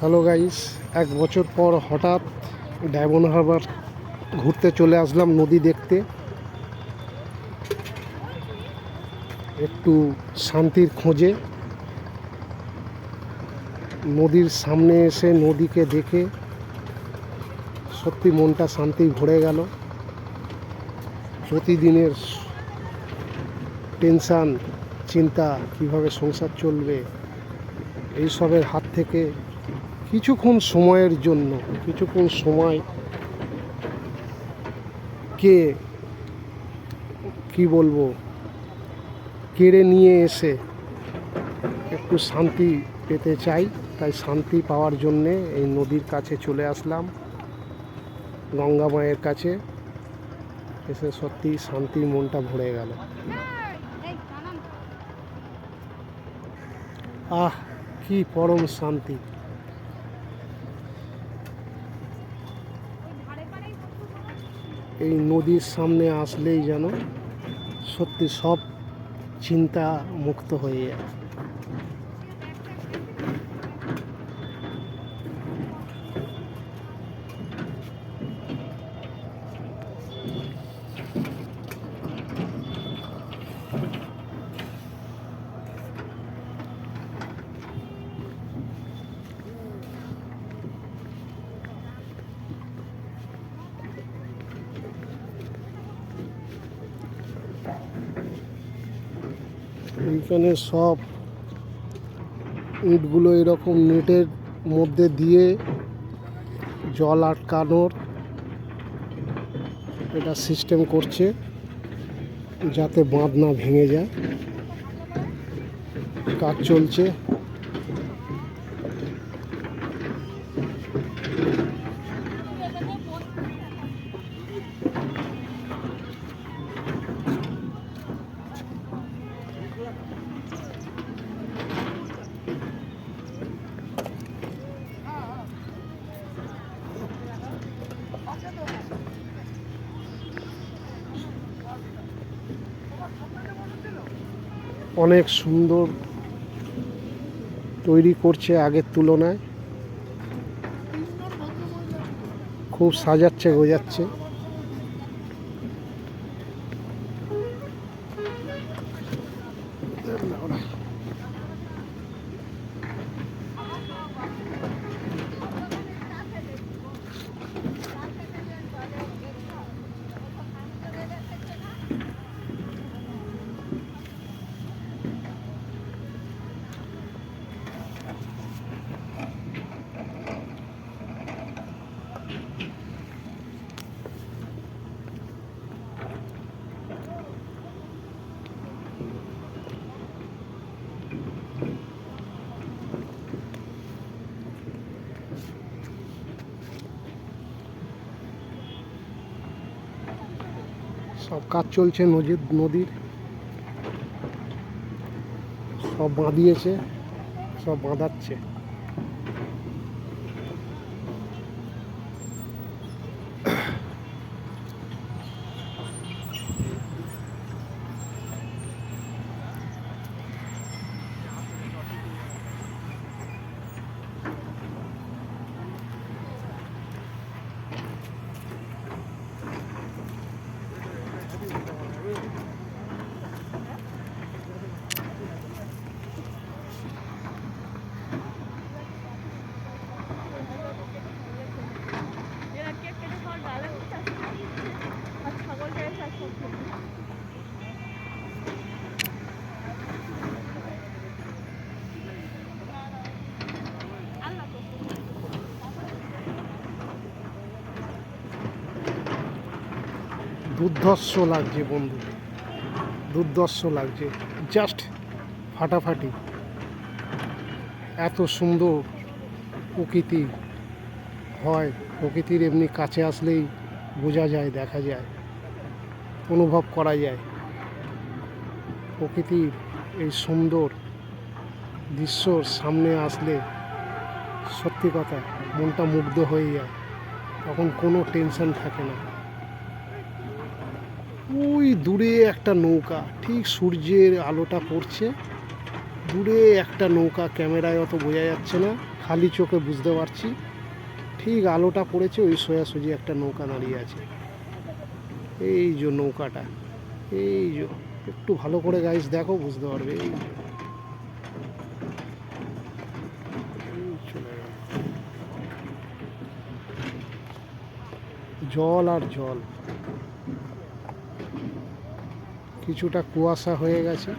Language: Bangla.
হ্যালো গাইস, এক বছর পর হঠাৎ ডায়মন্ড হারবার ঘুরতে চলে আসলাম নদী দেখতে। একটু শান্তির খোঁজে নদীর সামনে এসে নদীকে দেখে সত্যি মনটা শান্তি ভরে গেল। প্রতিদিনের টেনশান, চিন্তা, কিভাবে সংসার চলবে, এইসবের হাত থেকে কিছুক্ষণ সময়ের জন্য কিছুক্ষণ সময় কি বলবো কেড়ে নিয়ে এসে একটু শান্তি পেতে চাই। তাই শান্তি পাওয়ার জন্যে এই নদীর কাছে চলে আসলাম, গঙ্গা মায়ের কাছে এসে সত্যি শান্তির মনটা ভরে গেল। আহ, কি পরম শান্তি! এই নদীর সামনে আসলেই যেন সত্যি সব চিন্তা মুক্ত হয়ে যায়। এইখানে সব ইটগুলো এরকম নেটের মধ্যে দিয়ে জল আটকানোর এটা সিস্টেম করছে, যাতে বাঁধ না ভেঙে যায়। কাজ চলছে। অনেক সুন্দর তৈরি করছে আগের তুলনায়, খুব সাজাচ্ছে গোজাচ্ছে। সব কাজ চলছে নদীর, সব বাঁধিয়েছে, সব বাঁধাচ্ছে। দুর্ধর্ষ লাগছে বন্ধু, দুর্ধর্ষ লাগছে, জাস্ট ফাটাফাটি। এত সুন্দর প্রকৃতি হয়, প্রকৃতির এমনি কাছে আসলেই বোঝা যায়, দেখা যায়, অনুভব করা যায়। প্রকৃতির এই সুন্দর দৃশ্যর সামনে আসলে সত্যি কথা মনটা মুগ্ধ হয়ে যায়, তখন কোনো টেনশন থাকে না। ওই দূরে একটা নৌকা, ঠিক সূর্যের আলোটা পড়ছে, দূরে একটা নৌকা, ক্যামেরায় অত বোঝা যাচ্ছে না, খালি চোখে বুঝতে পারছি। ঠিক আলোটা পড়েছে, ওই সোজাসুজি একটা নৌকা দাঁড়িয়ে আছে। এই যে নৌকাটা, এই যে, একটু ভালো করে গাইস দেখো, বুঝতে পারবে। এই যে, এই চলে গেল। জল আর জল, কিছুটা কুয়াশা হয়ে গেছে।